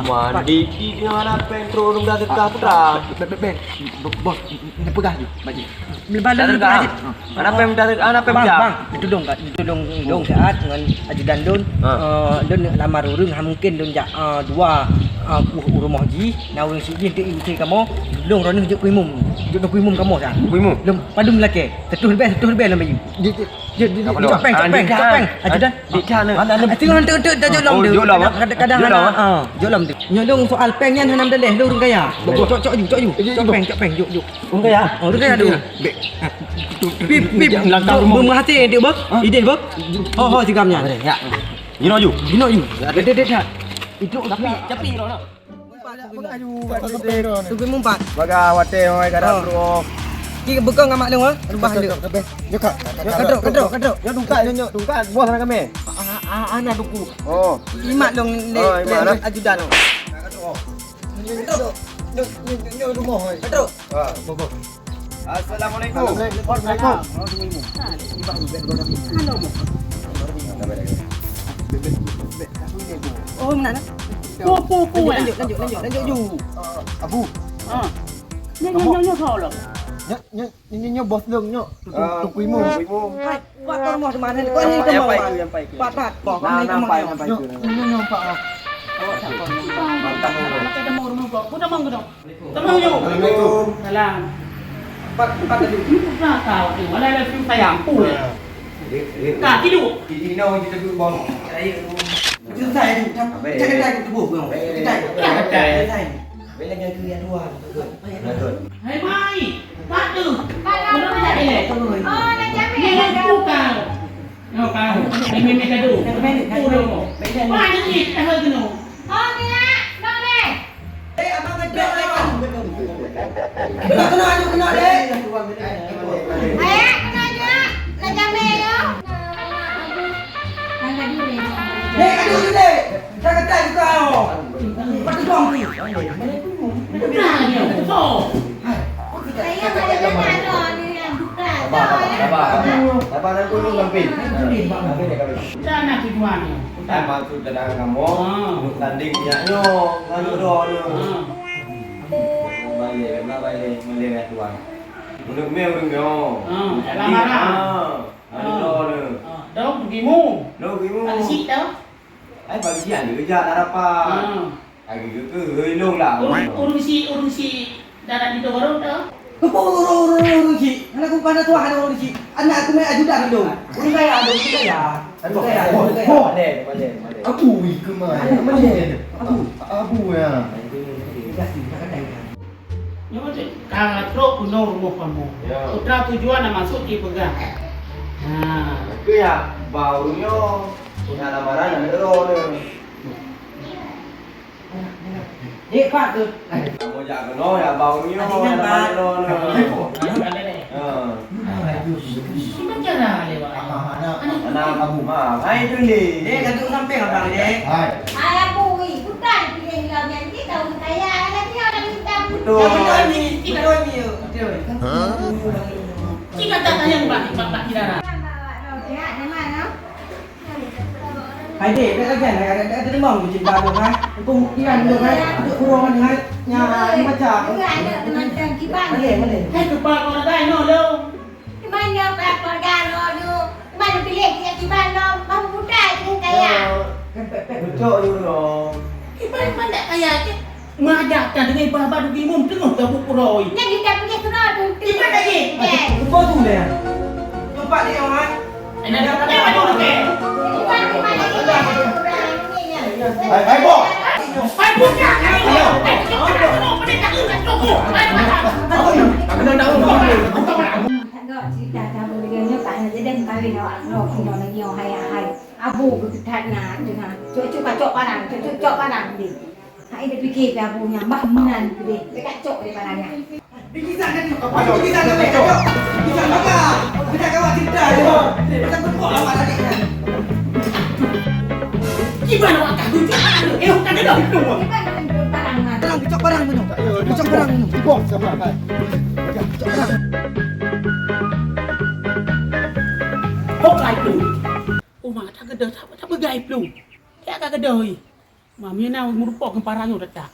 mandi di mana pentro nung dah dekat putra. Bos, ini pegah je. Baju. Dah dekat. Mana pem dah dekat, mana pem jam. Ditolong dong saat dengan ajudan don. Don lamar urang mungkin don jak dua rumah ji, nawang suji untuk ibu kamu. Dong rono juk kuimum. Juk kuimum kamu sah. Kuimum. Dong padum lelaki. Tetuh lebih dalam baju. Copeng. Ajudan. Di sana. Tengok dah jolam tu. Kadang-kadang jolam tu. Nyolong soal peng yang hanam daleh lu urang kaya. Cok ju. Copeng juk. Urang kaya. Urang kaya tu. Pip bermahati dia bak. Ide bak. Ho sigamnya. Ya. Gino ju. Dekat. Itu tapi rono. Tunggu mumpat. Baga wate hoi kada bro. Ki bekang ngamak long rubah dia. Kadrok. Ya dungka bos sana kami. Ana duku. Oh. Imat long le ajudan. Kadrok. Rumah hoi. Kadrok. Assalamualaikum. Oh, mana? Pu Lanjut ju. Abu. Nyo thò lắm. Nyo bos lưng nyo. Tukui mu. Hai, buat rumah di mana? Kau ni kamu. Pat. Kau ni kamu. Nyo pak. Kita mau rumah kok. Kita mau gedong. Temang yo. Assalamualaikum. Salam. Pat tadi. Nah, tahu tu. Ada film sayang pu ya. Kak tidur. Dino kita duduk bos. Itu saya tu. Jangan tubuh kau. Saya. Bila yang tu yang dua. Hai mai. Tak tu. Mana nak dia? Oh, nak jamin. Ni pu kau. Yo kau. Mai kadu. Pu ro. Mai ni tak ada tu. Oh, ni nak. Nak ni. Abang ngedok lagi. Kena dek. Ayah, kena juga. Nak jamin yo. Nak dulu ni. Dek, aduh dek. Jangan tak kau. Patu dong ni. Dah dia. Tu. Saya ada jalan ni yang buka. Abang nak dulu lampi. Dah nak tujuan ni. Tak maksud sedang kamu. Duduk tanding punyanya. Lalu doa ni. Balik dengan tuan. Duduk mel dengan. Dalam marah. Lalu doa ni. Đâu pergimu? Đâu pergimu? Ada sik dah. Pagi siang dia kerja tak dapat. Lagi ke helong lah. Urung si darat di baru dah. Urung si. Anak aku pada tuan urung si. Anak aku main ajudan dulu. Urung kaya. Balik. Abu ke mana? Abu ya. Nyo kalau truk kuno rumah kamu. Putra tujuan nak masuk di pegang. Ke ya baunya punya lamaran ada doa ni. Dek Pak tu. Kamu jangan kena ya baunya ada doa ni. Macam mana lewat? Anak Abu mah. Hai tu ni. Dek kata samping abang dek. Hai. Ayah bui. Bukan pilih kau nanti tahu saya. Nanti orang minta. Betul. Yang betul ni. Betul ni. Betul. Kita tak tanya bapak kita dah. Hai dek, dah kan ada demam kucing baru kan. Aku kiran dulu kan. Untuk kurungan dengan nya macam. Enggak ada teman-teman kiban. Boleh. Hai tu pak orang dah no lo. Di mana keluarga lo tu? Di mana pilih dia kiban lo? Baru budak dengan kaya. Betul you dong. Kiban mana kaya ke? Mengajarkan dengan bapak tu imam tengok tak puroi. Yang kita pilih tu tu. Kiban lagi. Kau tu deh. Nampak dia orang. Ada apa dulu ke? Kiban di mana kita? Hai bos. Hai buka. Ayo. Tengok cerita kamu dengannya tak ada jadi kawin awak lo punya lagi orang hai. Abu ketat nak dengan cucuk kacok parang, cucuk parang dia. Hai dia fikir ke abunya mbah menan dia. Dia kacok dia parangnya. Dikisah kan apa? Dikisah kan kacok. Dikisah maka. Kita kawat cerita je. Kita berbual awak tadi kan. Kiban awak tak tunjuk mana? Tak ada dah itu. Kiban dengan parang mana? Terang kacok barang minum. Kacok barang minum. Bos sama hai. Kacok barang. Hok lai plu. Oh mak tak ada tak begai plu. Tak ada kedai. Mami na ngurupok ng parang yung rata.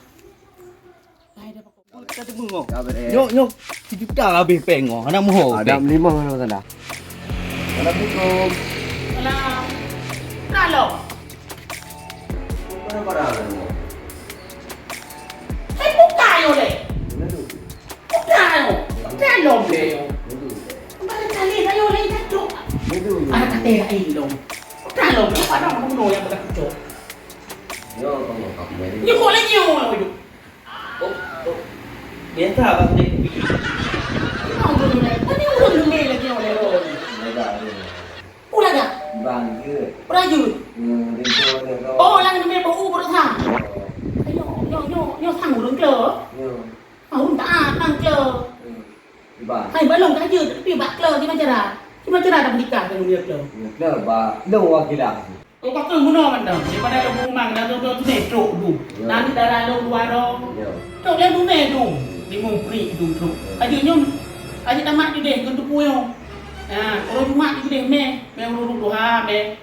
Ay, dapat ko. Kata mengok. Kabar Nyok siji dah habis pengok. Anak moho. Ada 5 mana sana. Assalamualaikum. Alam. Nalo. Mana barang mo? Ay, tayo le. Tayo. Tayo le. Bakit kali tayo le tayo? Ano ka tera ilong? Tayo le. Paano mo mo yang betul? Yo, kamu kamu. Yung ko lang yung ano yun. Biasa abang ni. Ano yung le? Ano yung lumay lagi yung le? Pula ka? Bang je. Pula yun. Rinto ni kau. Oh, lang lumay pa ubo na thang. Yo thang mo lang klơ. Yo. Không ta tăng klơ. Di ba? Hay ba long ka yun? Pi ba klơ di man jara? Di man jara dapat nikah dengan dia klơ. Dah ba, dah wakila. Kau kata guna mana? Daripada ada rumah dah tu netro tu. Nanti darah lo luar dong. Yo. Tok le rumah tu. Di mumpri tu tu. Aje nyum. Aje tamat di deh kuntu puyo. Ah, kalau rumah di deh me urut doha me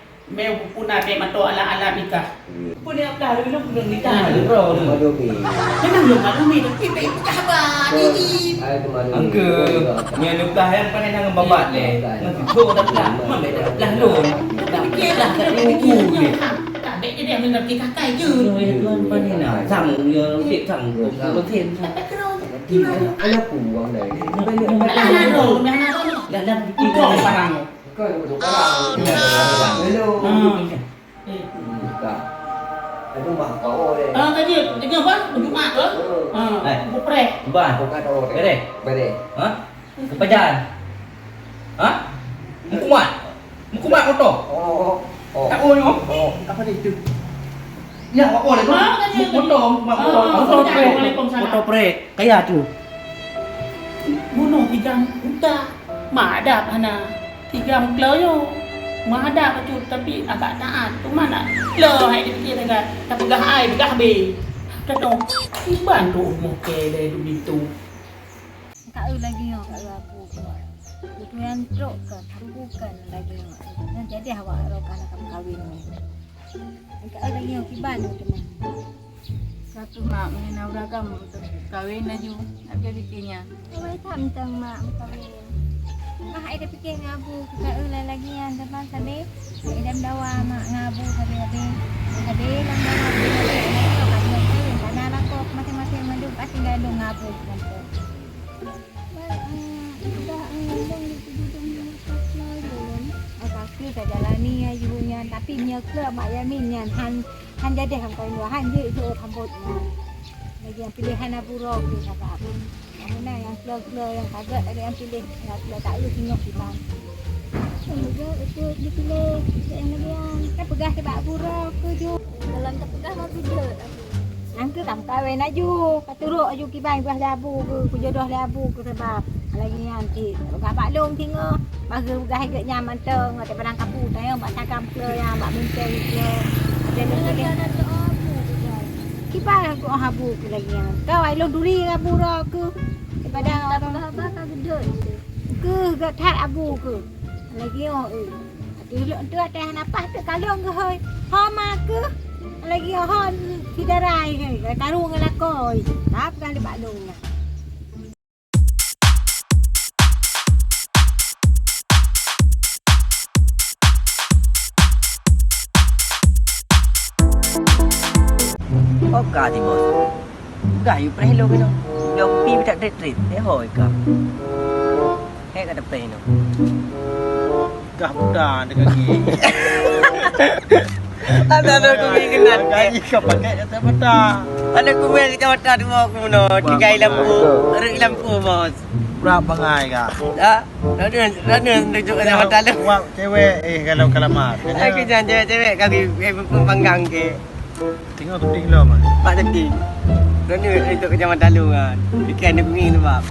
punah me mato ala nikah. Pun dia apa lu belum nikah bro. Madu ni. Memang belum ada mi tapi nikah ba ni. Ai tu madu. Angke nya nikah yang pandai nang babat le. Nanti tu dah lah. Mana dah lu. Dah fikir lah kat fikir ni. Tak baik dia nak pergi kakak je. Tuan pandai nak sang dia tiap sang tu thêm sang. Anak puang dah. Alah ro, mana ro. Dah Kau kau parang. Kau duduk parang. Hello. Tak. Itu mah kau deh. Tadi dia apa? Jumat ke? Buprek. Ban. Kau kata orang. Bere. Bere. Ha? Kepajan. Ha? Mukumat moto. Oh. Oh. Tak oh yo. Oh. Apa dia itu? Ya, oh le. Moto, moto prek. Kayak tu. Bunuh tiga unta. Madap hana. Tiga muklo Mahadap tu tapi agak taat. Tu mana? Lo hai dia fikir dengan tak pegah ai, pegah be. Tahu. Iban tu moke le du. Kak lagi yo kak aku. Itu yang truk ke bukan lagi yo. Dan jadi awak rokan akan kahwin ni. Kak lagi yo kiban tu mah. Satu mak mengenal ragam untuk kahwin laju. Apa fikirnya? Awak tentang mak kahwin. Mak ada fikir ngabu kak lagi yang depan tadi. Idam dawa mak ngabu tadi. Tadi lang dawa tadi. Karena aku masing-masing mendung pasti gandung ngabu kampung. Kita jalani ajunya tapi nyekle mak yaminnya han jadi ham kain han je itu rambutnya lagi yang pilihan apuro tu apa mana yang kle yang kagak ada yang pilih yang tak lu tengok kita juga itu dipilih yang lagian kan pegah sebab apuro ke ju dalam terpegah mau tidur angke tam kawin aju paturuk aju kiban buah labu ke jodoh labu ke sebab lagi nanti gak pak long tengok bagi gah gak nyaman teng ada barang kapu tayo mak cakam ke yang mak mencari ke ada lagi kiban aku habu ke lagi kau ai long duri abu ro ke daripada orang apa kau gede ke gak that abu ke lagi tu ada napas tu kalung ke hoi ha mak ke lagi hon tidak rai ke karung ngelakoi tap kali pak long lah. Oh, kah ti bos. Dah you pray lo keno. Yo pi tak treat te hoi ka. Hei ka depan no. Kah muda dengan gigi. Ada ku bikinan. Gaji kau pakai kata mata. Ada ku beli kata tu aku no. Tigai lampu, rek lampu bos. Berapa ngai kah? Dah. Rada tunjuk kata mata lu. Wak cewek kalau kalamat. Aku jangan cewek kaki panggang ke. Tengok tu ting lo mah. Pak tadi. Rada itu kecamatan lu kan. Ikan dia bunyi tu bab.